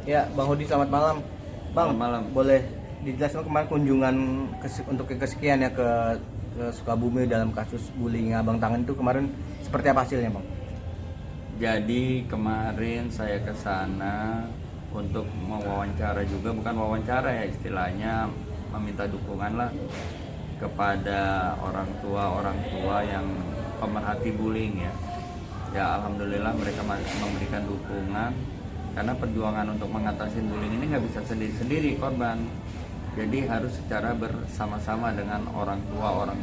Ya, Bang Hodi, selamat malam. Bang, Selamat malam. boleh dijelaskan kemarin kunjungan untuk yang kesekian ya ke Sukabumi dalam kasus bullying Abang Tangan itu kemarin seperti apa hasilnya, Bang? Jadi kemarin saya ke sana untuk mewawancara juga, bukan wawancara ya istilahnya, meminta dukungan lah kepada orang tua yang pemerhati bullying ya. Ya alhamdulillah mereka memberikan dukungan karena perjuangan untuk mengatasi bullying ini nggak bisa sendiri-sendiri korban. Jadi harus secara bersama-sama dengan orang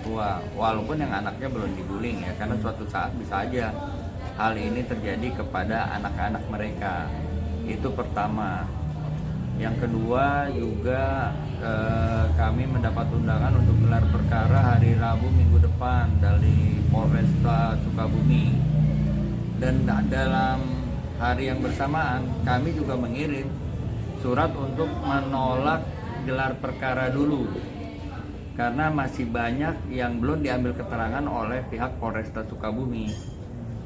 tua walaupun yang anaknya belum dibullying ya, karena suatu saat bisa aja hal ini terjadi kepada anak-anak mereka. Itu pertama. Yang kedua juga kami mendapat undangan untuk gelar perkara hari Rabu minggu depan dari Polresta Sukabumi. Dan dalam hari yang bersamaan kami juga mengirim surat untuk menolak gelar perkara dulu karena masih banyak yang belum diambil keterangan oleh pihak Polresta Sukabumi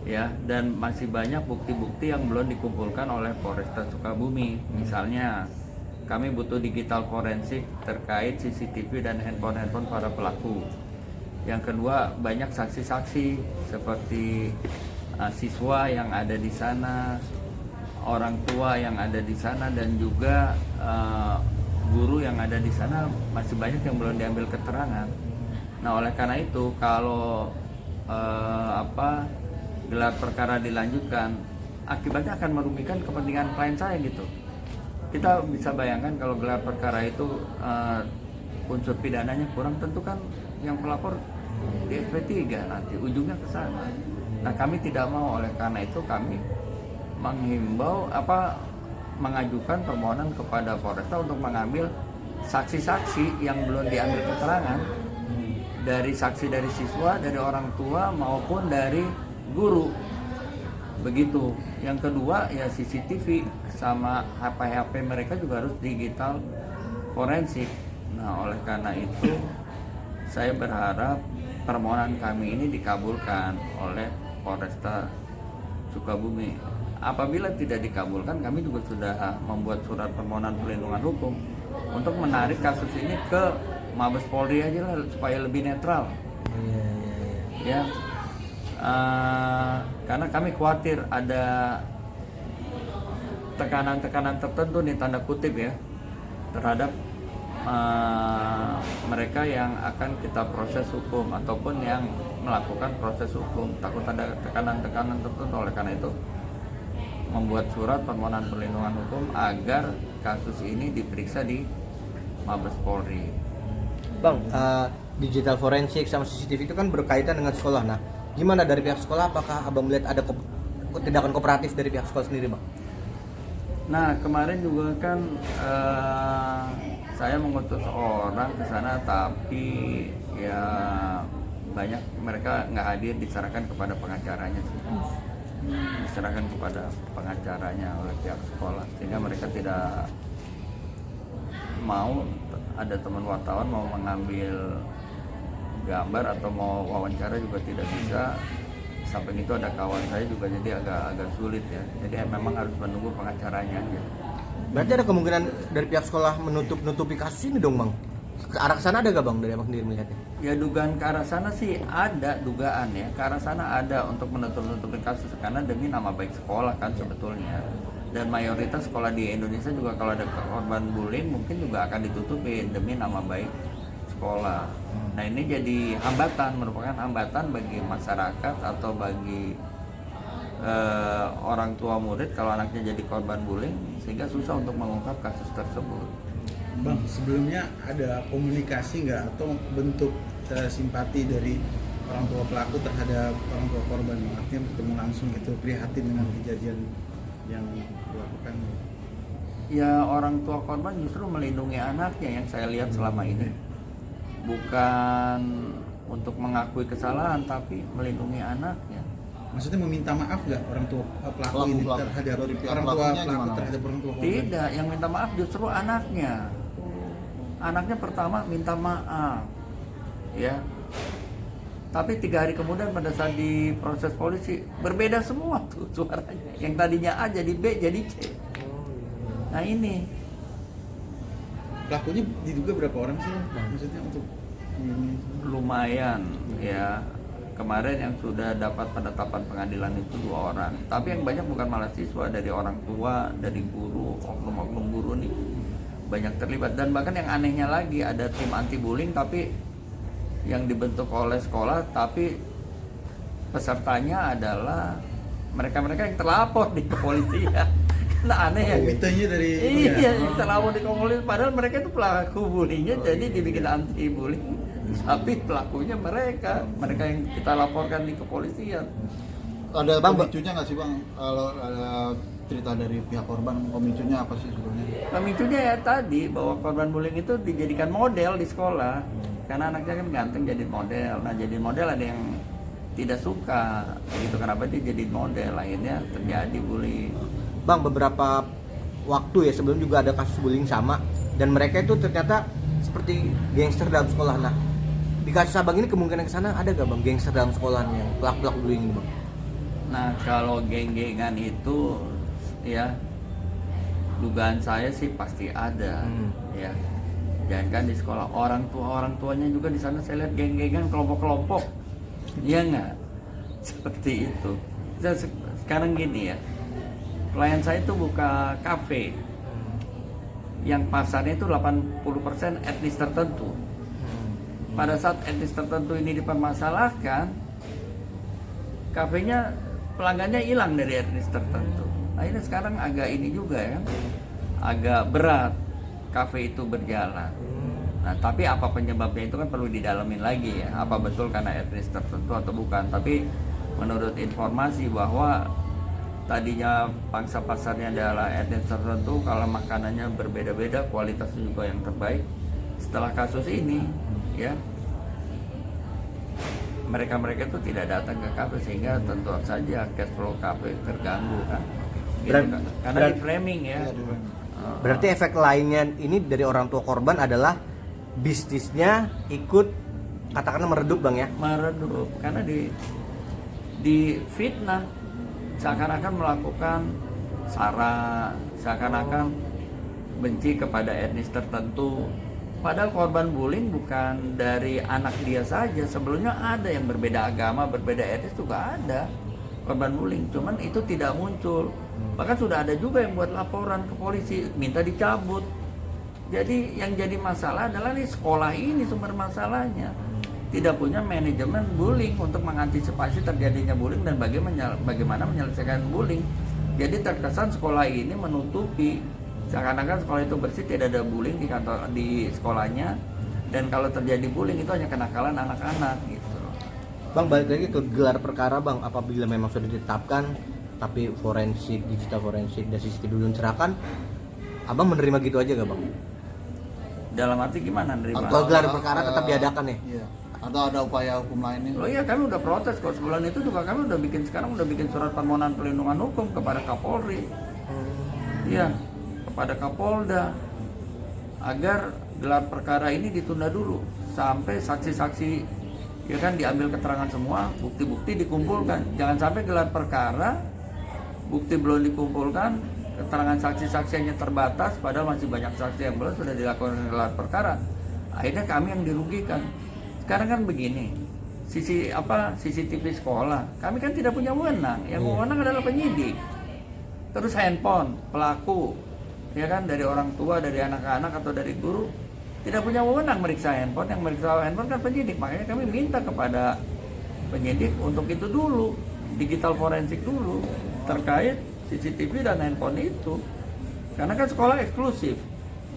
ya, dan masih banyak bukti-bukti yang belum dikumpulkan oleh Polresta Sukabumi. Misalnya kami butuh digital forensik terkait CCTV dan handphone para pelaku. Yang kedua, banyak saksi-saksi seperti siswa yang ada di sana, orang tua yang ada di sana, dan juga guru yang ada di sana, masih banyak yang belum diambil keterangan. Nah, oleh karena itu kalau gelar perkara dilanjutkan, akibatnya akan merugikan kepentingan klien saya gitu. Kita bisa bayangkan kalau gelar perkara itu unsur pidananya kurang, tentu kan yang pelapor di SP3 nanti ujungnya ke sana. Nah, kami tidak mau, oleh karena itu kami menghimbau mengajukan permohonan kepada Polresta untuk mengambil saksi-saksi yang belum diambil keterangan, dari saksi dari siswa, dari orang tua maupun dari guru. Begitu. Yang kedua ya CCTV sama HP mereka juga harus digital forensik. Nah, oleh karena itu saya berharap permohonan kami ini dikabulkan oleh Polresta Sukabumi. Apabila tidak dikabulkan, kami juga sudah membuat surat permohonan perlindungan hukum untuk menarik kasus ini ke Mabes Polri aja lah, supaya lebih netral. Ya, karena kami khawatir ada tekanan-tekanan tertentu nih, tanda kutip ya, terhadap mereka yang akan kita proses hukum ataupun yang melakukan proses hukum. Takut ada tekanan-tekanan tertentu, oleh karena itu membuat surat permohonan perlindungan hukum agar kasus ini diperiksa di Mabes Polri. Bang, digital forensik sama CCTV itu kan berkaitan dengan sekolah. Nah, gimana dari pihak sekolah? Apakah Abang melihat ada tindakan kooperatif dari pihak sekolah sendiri, Bang? Nah, kemarin juga kan saya mengutus orang ke sana, tapi ya banyak mereka nggak hadir, diserahkan kepada pengacaranya sih. Diserahkan kepada pengacaranya oleh pihak sekolah, sehingga mereka tidak mau ada teman wartawan mau mengambil gambar atau mau wawancara juga tidak bisa. Samping itu ada kawan saya juga, jadi agak sulit ya. Jadi memang harus menunggu pengacaranya aja. Berarti ada kemungkinan dari pihak sekolah menutupi kasus ini dong, Bang? Ke arah sana ada gak, Bang, dari Abang sendiri melihatnya? Ya, dugaan ke arah sana sih ada, dugaan ya. Ke arah sana ada untuk menutupi kasus, karena demi nama baik sekolah kan sebetulnya. Dan mayoritas sekolah di Indonesia juga kalau ada korban bullying mungkin juga akan ditutupin demi nama baik sekolah. Nah, ini jadi hambatan, merupakan hambatan bagi masyarakat atau bagi orang tua murid kalau anaknya jadi korban bullying, sehingga susah untuk mengungkap kasus tersebut. Bang, sebelumnya ada komunikasi nggak atau bentuk simpati dari orang tua pelaku terhadap orang tua korban? Artinya bertemu langsung gitu, prihatin dengan kejadian yang dilakukan. Ya, orang tua korban justru melindungi anaknya yang saya lihat selama ini. Bukan untuk mengakui kesalahan, tapi melindungi anaknya. Maksudnya meminta maaf nggak orang tua pelaku ini terhadap orang tua pelaku terhadap orang tua korban? Tidak, yang minta maaf justru anaknya. Anaknya pertama minta maaf, ya. Tapi 3 hari kemudian pada saat diproses polisi berbeda semua tuh suaranya. Yang tadinya A jadi B jadi C. Nah ini Pelakunya diduga berapa orang sih, Bang? Maksudnya untuk ini? lumayan ya. Kemarin yang sudah dapat penetapan pengadilan itu 2 orang. Tapi yang banyak bukan mahasiswa, dari orang tua, dari guru, oknum-oknum guru nih banyak terlibat. Dan bahkan yang anehnya lagi ada tim anti bullying tapi yang dibentuk oleh sekolah, tapi pesertanya adalah mereka-mereka yang terlapor di kepolisian. Nah aneh ya. Mitanya dari Iya, yang terlapor di kepolisian padahal mereka itu pelaku bullyingnya, jadi dibikin anti bullying. Tapi pelakunya mereka yang kita laporkan di kepolisian. Ada Bang, pemicunya nggak sih Bang? Kalau ada cerita dari pihak korban, pemicunya apa sih sebenarnya? Pemicunya ya tadi bahwa korban bullying itu dijadikan model di sekolah karena anaknya kan ganteng jadi model. Nah jadi model ada yang tidak suka gitu, kenapa dia jadi model, akhirnya terjadi bullying. Bang, beberapa waktu ya sebelum juga ada kasus bullying sama, dan mereka itu ternyata seperti gangster dalam sekolah. Nah, di kasus Abang ini kemungkinan ke sana ada gak Bang gangster dalam sekolah yang pelaku-pelaku bullying ini Bang? Nah kalau geng-gengan itu ya dugaan saya sih pasti ada ya. Jangan kan di sekolah, orang tuanya juga di sana saya lihat geng-gengan, kelompok-kelompok. Iya nggak? Seperti itu. Sekarang gini ya, klien saya itu buka kafe yang pasarnya itu 80% etnis tertentu. Pada saat etnis tertentu ini dipermasalahkan, kafenya pelanggannya hilang dari etnis tertentu. Akhirnya sekarang agak ini juga ya, agak berat kafe itu berjalan. Nah, tapi apa penyebabnya itu kan perlu didalamin lagi ya. Apa betul karena etnis tertentu atau bukan? Tapi menurut informasi bahwa tadinya pangsa pasarnya adalah etnis tertentu, kalau makanannya berbeda-beda, kualitasnya juga yang terbaik. Setelah kasus ini, ya mereka itu tidak datang ke kafe sehingga tentu saja cash flow kafe terganggu kan. Gitu kan. Karena di framing ya. Berarti efek lainnya ini dari orang tua korban adalah bisnisnya ikut katakanlah meredup Bang ya. Meredup karena di fitnah, seakan-akan melakukan sara, seakan-akan benci kepada etnis tertentu. Padahal korban bullying bukan dari anak dia saja, sebelumnya ada yang berbeda agama, berbeda etnis juga ada korban bullying, cuman itu tidak muncul. Bahkan sudah ada juga yang buat laporan ke polisi, minta dicabut. Jadi yang jadi masalah adalah di sekolah ini sumber masalahnya. Tidak punya manajemen bullying untuk mengantisipasi terjadinya bullying dan bagaimana menyelesaikan bullying. Jadi terkesan sekolah ini menutupi, seakan-akan sekolah itu bersih, tidak ada bullying di kantor, di sekolahnya, dan kalau terjadi bullying itu hanya kenakalan anak-anak gitu. Bang, balik lagi ke gelar perkara Bang, apabila memang sudah ditetapkan tapi forensik, digital forensik dan CCTV belum diserahkan, Abang menerima gitu aja gak Bang? Dalam arti gimana nerima? Kalau gelar perkara tetap diadakan ya? Iya. Atau ada upaya hukum lainnya? Oh iya, kami udah protes kok. Sebulan itu juga kami udah bikin surat permohonan perlindungan hukum kepada Kapolri. Iya, kepada Kapolda agar gelar perkara ini ditunda dulu sampai saksi-saksi ya kan diambil keterangan semua, bukti-bukti dikumpulkan. Jangan sampai gelar perkara bukti belum dikumpulkan, keterangan saksi-saksi hanya terbatas padahal masih banyak saksi yang belum sudah dilakukan gelar perkara. Akhirnya kami yang dirugikan. Sekarang kan begini, CCTV sekolah, kami kan tidak punya wewenang. Yang wewenang adalah penyidik. Terus handphone pelaku, ya kan, dari orang tua, dari anak-anak atau dari guru, tidak punya wewenang meriksa handphone. Yang meriksa handphone kan penyidik. Makanya kami minta kepada penyidik untuk itu dulu, digital forensik dulu terkait CCTV dan handphone itu. Karena kan sekolah eksklusif,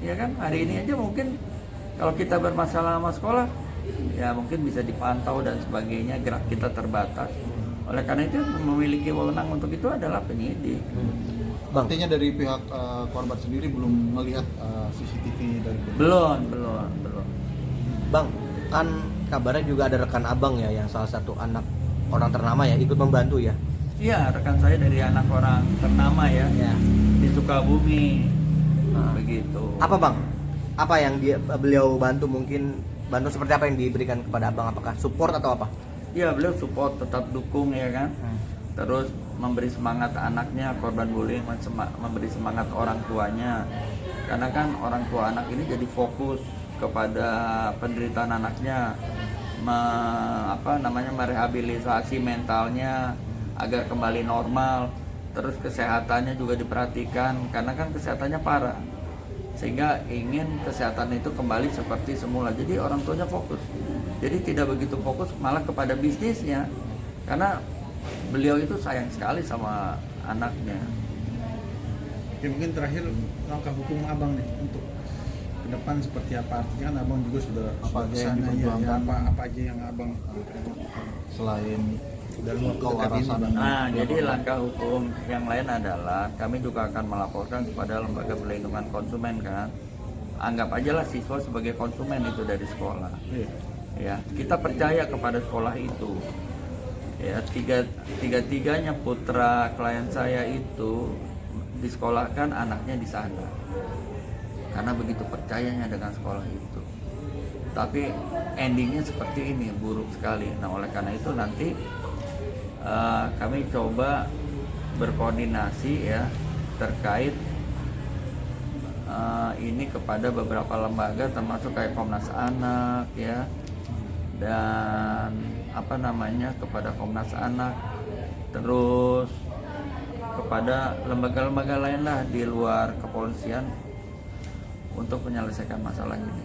ya kan. Hari ini aja mungkin kalau kita bermasalah sama sekolah, ya mungkin bisa dipantau dan sebagainya, gerak kita terbatas. Oleh karena itu memiliki wewenang untuk itu adalah penyidik. Bang, Artinya dari pihak korban sendiri belum melihat CCTV dari Belum. Bang, kan kabarnya juga ada rekan Abang ya yang salah satu anak orang ternama ya ikut membantu ya? Iya, rekan saya dari anak orang ternama ya, Ya. di Sukabumi. Begitu. Apa Bang? Apa yang beliau bantu, mungkin bantu seperti apa yang diberikan kepada Abang? Apakah support atau apa? Iya, beliau support, tetap dukung ya kan. Terus memberi semangat anaknya korban bullying, memberi semangat orang tuanya, karena kan orang tua anak ini jadi fokus kepada penderitaan anaknya, merehabilitasi mentalnya agar kembali normal, terus kesehatannya juga diperhatikan karena kan kesehatannya parah, sehingga ingin kesehatan itu kembali seperti semula. Jadi orang tuanya fokus, jadi tidak begitu fokus malah kepada bisnisnya, karena beliau itu sayang sekali sama anaknya. Oke, mungkin terakhir langkah hukum abang nih untuk ke depan seperti apa? Artinya kan abang juga sudah Apa aja yang kesana, ya, diperjuangkan? apa aja yang abang Selain dalam waktu dekat ini, kewarasan. Bang? Nah, jadi langkah hukum yang lain adalah kami juga akan melaporkan kepada lembaga perlindungan konsumen kan. Anggap aja lah siswa sebagai konsumen itu dari sekolah. Iya. Ya, kita percaya kepada sekolah itu. Ya, tiga-tiganya putra klien saya itu disekolahkan anaknya di sana. Karena begitu percayanya dengan sekolah itu. Tapi endingnya seperti ini, buruk sekali. Nah, oleh karena itu nanti kami coba berkoordinasi ya terkait ini kepada beberapa lembaga termasuk kayak Komnas Anak ya, dan kepada Komnas Anak, terus kepada lembaga-lembaga lain lah di luar kepolisian untuk menyelesaikan masalah ini.